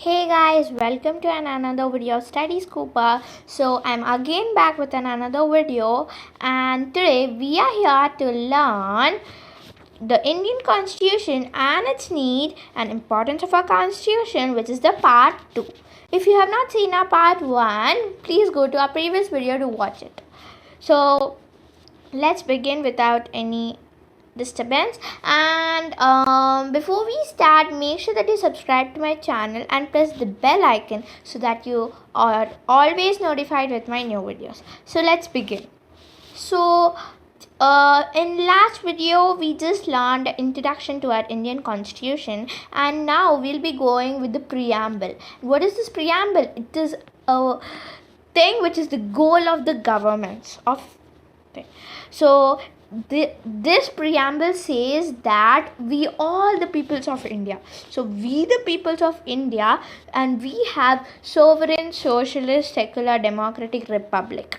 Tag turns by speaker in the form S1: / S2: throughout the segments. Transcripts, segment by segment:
S1: Hey guys, welcome to another video of Study Scooper. So I'm again back with another video, and today we are here to learn the Indian Constitution and its need and importance of our Constitution, which is the part 2. If you have not seen our part 1, please go to our previous video to watch it. So let's begin without any disturbance, and before we start, make sure that you subscribe to my channel and press the bell icon so that you are always notified with my new videos. So let's begin. So in last video we just learned the introduction to our Indian Constitution, and now we'll be going with the preamble. What is this preamble? It is a thing which is the goal of the governments of thing. So this preamble says that we all the peoples of India, so we the peoples of India, and we have sovereign, socialist, secular, democratic republic.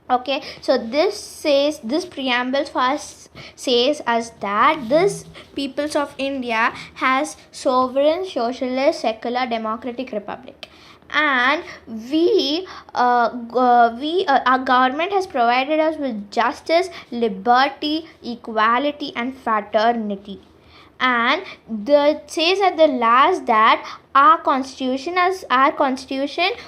S1: Okay, so this preamble first says as that this peoples of India has sovereign, socialist, secular, democratic republic, and our government has provided us with justice, liberty, equality, and fraternity. And it says at the last that our constitution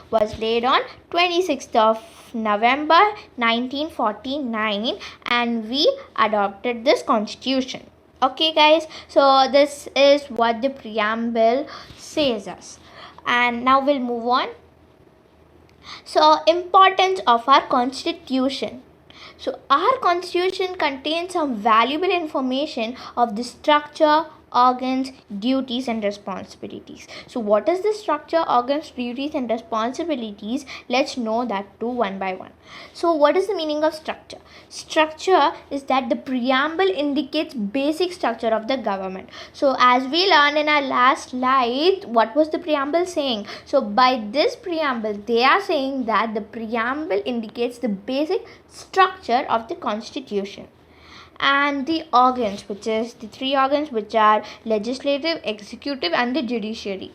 S1: was laid on 26th of November 1949, and we adopted this constitution. Okay guys, so this is what the preamble says us, and now we'll move on. So importance of our constitution. So our constitution contains some valuable information of the structure, organs, duties, and responsibilities. So what is the structure, organs, duties, and responsibilities? Let's know that too one by one. So what is the meaning of structure? Structure is that the preamble indicates basic structure of the government. So as we learned in our last slide, what was the preamble saying? So by this preamble, they are saying that the preamble indicates the basic structure of the constitution. And the organs, which is the three organs, which are legislative, executive, and the judiciary.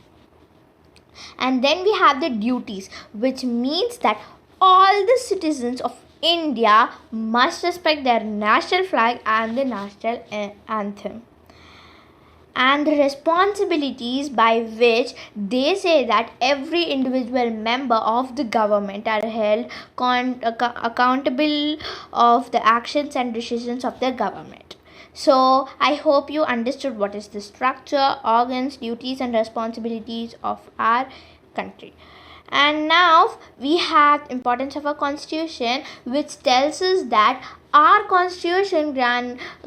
S1: And then we have the duties, which means that all the citizens of India must respect their national flag and the national anthem. And the responsibilities, by which they say that every individual member of the government are held accountable of the actions and decisions of the government. So I hope you understood what is the structure, organs, duties, and responsibilities of our country. And now we have importance of our constitution, which tells us that our constitution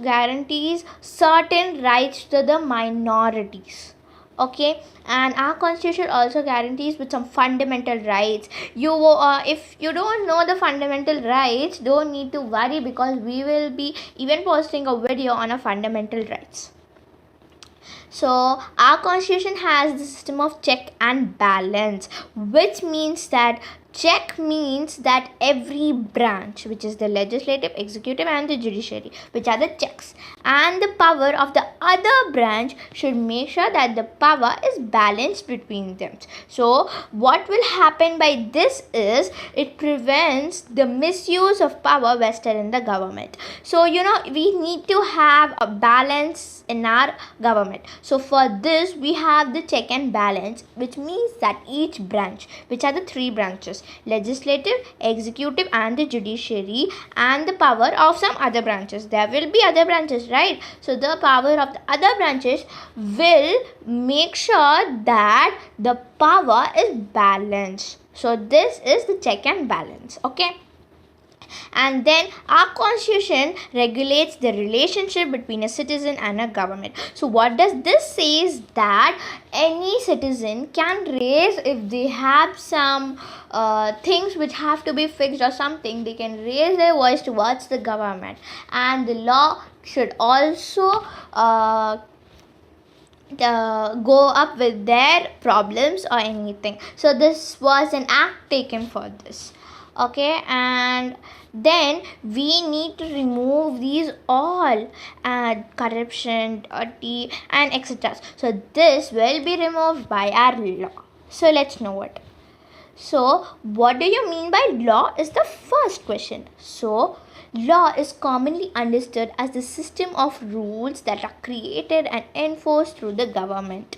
S1: guarantees certain rights to the minorities. Okay, and our constitution also guarantees with some fundamental rights. If you don't know the fundamental rights, don't need to worry, because we will be even posting a video on our fundamental rights. So our constitution has the system of check and balance, which means that check means that every branch, which is the legislative, executive, and the judiciary, which are the checks, and the power of the other branch should make sure that the power is balanced between them. So what will happen by this is it prevents the misuse of power vested in the government. So we need to have a balance in our government. So for this we have the check and balance, which means that each branch, which are the three branches, legislative, executive, and the judiciary, and the power of some other branches. There will be other branches, right? So the power of the other branches will make sure that the power is balanced. So this is the check and balance. Okay. And then our constitution regulates the relationship between a citizen and a government. So what does this say is that any citizen can raise, if they have some things which have to be fixed or something, they can raise their voice towards the government, and the law should also go up with their problems or anything. So this was an act taken for this. Okay, and then we need to remove these all corruption, dirty, and etc. So this will be removed by our law. So let's know it. So what do you mean by law is the first question. So law is commonly understood as the system of rules that are created and enforced through the government.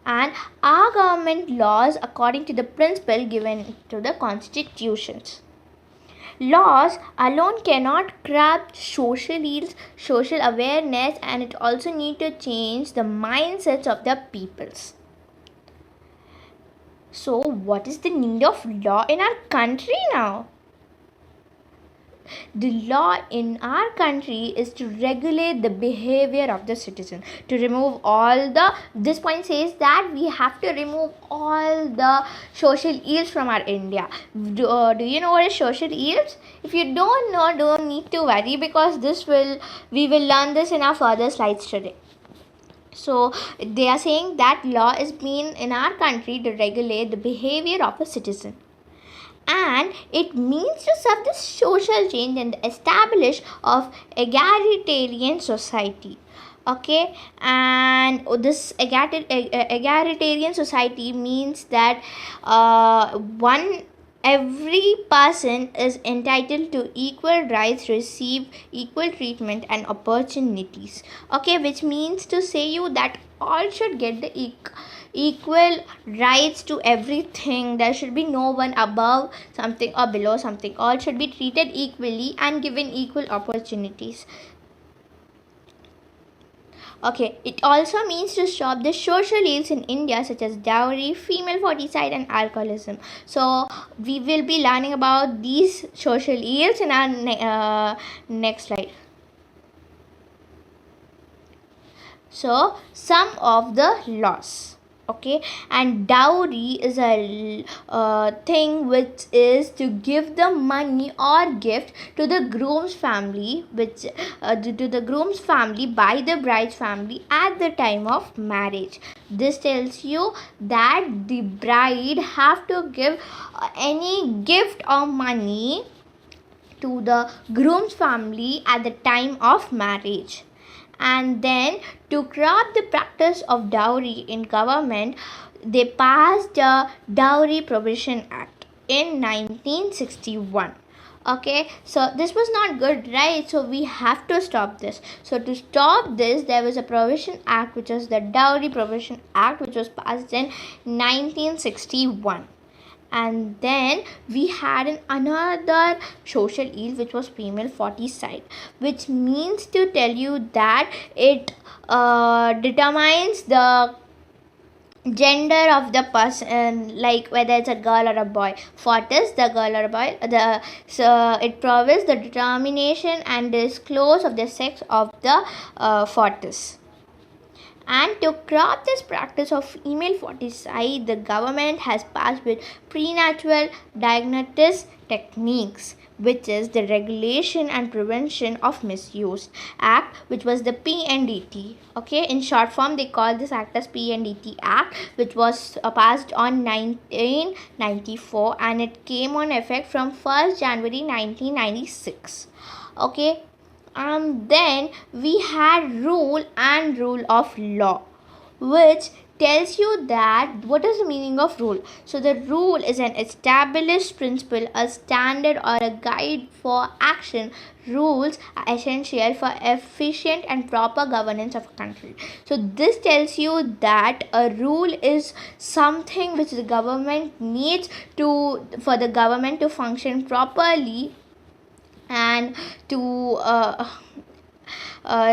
S1: And our government laws according to the principle given to the constitutions. Laws alone cannot curb social ills, social awareness, and it also need to change the mindsets of the peoples. So what is the need of law in our country now? The law in our country is to regulate the behavior of the citizen, to remove all the, this point says that we have to remove all the social ills from our India. Do you know what is social ills? If you don't know, don't need to worry, because we will learn this in our further slides today. So they are saying that law is being in our country to regulate the behavior of a citizen, and it means to serve the social change and the establish of egalitarian society. Okay, and this egalitarian society means that every person is entitled to equal rights to receive equal treatment and opportunities. Okay, which means to say you that all should get the equal rights to everything. There should be no one above something or below something. All should be treated equally and given equal opportunities. Okay, it also means to stop the social ills in India such as dowry, female foeticide, and alcoholism. So we will be learning about these social ills in our next slide. So some of the laws. Okay, and dowry is a thing which is to give the money or gift to the groom's family, which to the groom's family by the bride's family at the time of marriage. This tells you that the bride have to give any gift or money to the groom's family at the time of marriage. And then to curb the practice of dowry in government, they passed the Dowry Prohibition Act in 1961. Okay, so this was not good, right? So we have to stop this. So to stop this, there was a Prohibition Act, which was the Dowry Prohibition Act, which was passed in 1961. And then we had another social ill, which was female foeticide, which means to tell you that it determines the gender of the person, like whether it's a girl or a boy. Foetus, the girl or a boy. So it provides the determination and disclose of the sex of the foetus. And to curb this practice of female foeticide, the government has passed with prenatal diagnosis techniques, which is the Regulation and Prevention of Misuse Act, which was the PNDT. Okay, in short form, they call this act as PNDT Act, which was passed on 1994, and it came on effect from 1st January 1996. Okay. And then we had rule and rule of law, which tells you that what is the meaning of rule. So the rule is an established principle, a standard, or a guide for action. Rules are essential for efficient and proper governance of a country. So this tells you that a rule is something which the government needs for the government to function properly, and to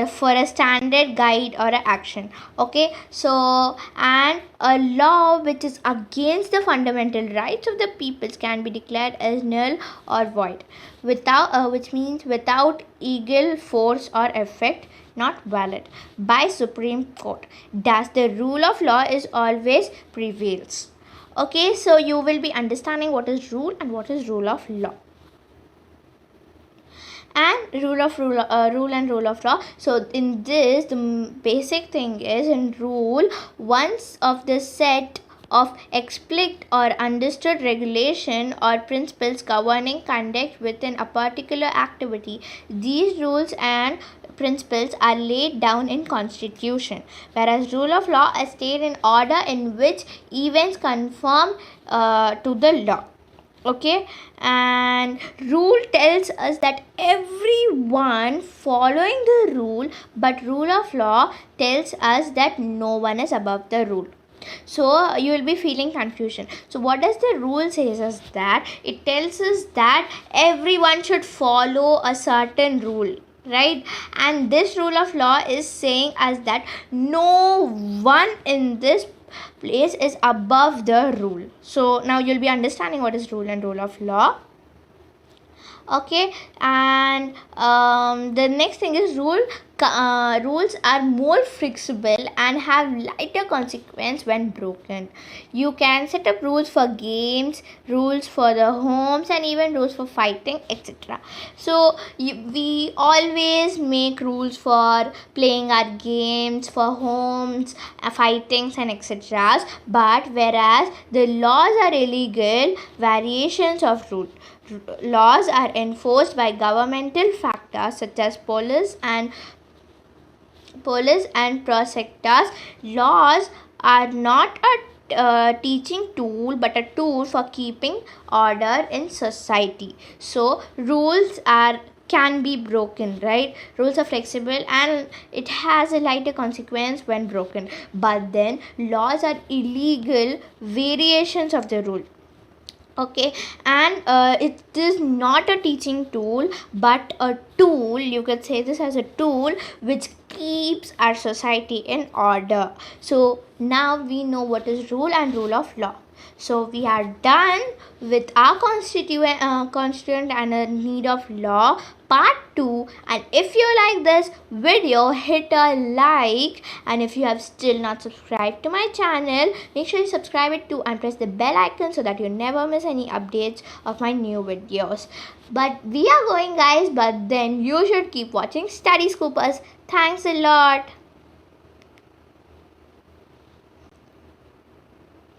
S1: for a standard guide or a action. Okay, so and a law which is against the fundamental rights of the peoples can be declared as null or void, without which means without legal force or effect, not valid by Supreme Court. Thus the rule of law is always prevails. Okay, so you will be understanding what is rule and what is rule of law. And rule and rule of law. So in this, the basic thing is, in rule, once of the set of explicit or understood regulation or principles governing conduct within a particular activity. These rules and principles are laid down in constitution, whereas rule of law is stated in order in which events conform to the law. Okay, and rule tells us that everyone following the rule, but rule of law tells us that no one is above the rule. So you will be feeling confusion. So what does the rule says us that it tells us that everyone should follow a certain rule, right? And this rule of law is saying us that no one in this place is above the rule. So now you'll be understanding what is rule and rule of law. Okay, and the next thing is rules are more flexible and have lighter consequence when broken. You can set up rules for games, rules for the homes, and even rules for fighting, etc. So we always make rules for playing our games, for homes, fightings, and etc. But whereas the laws are illegal variations of rule. Laws are enforced by governmental factors such as police and prosecutors. Laws are not a teaching tool but a tool for keeping order in society. So rules can be broken, right? Rules are flexible and it has a lighter consequence when broken, but then laws are illegal variations of the rule. Okay, and it is not a teaching tool but a tool. You could say this as a tool which keeps our society in order. So now we know what is rule and rule of law. So we are done with our constituent and a need of law part 2. And if you like this video, hit a like, and if you have still not subscribed to my channel, make sure you subscribe it too and press the bell icon so that you never miss any updates of my new videos. But we are going, guys, but then you should keep watching Study Scoopers. Thanks a lot.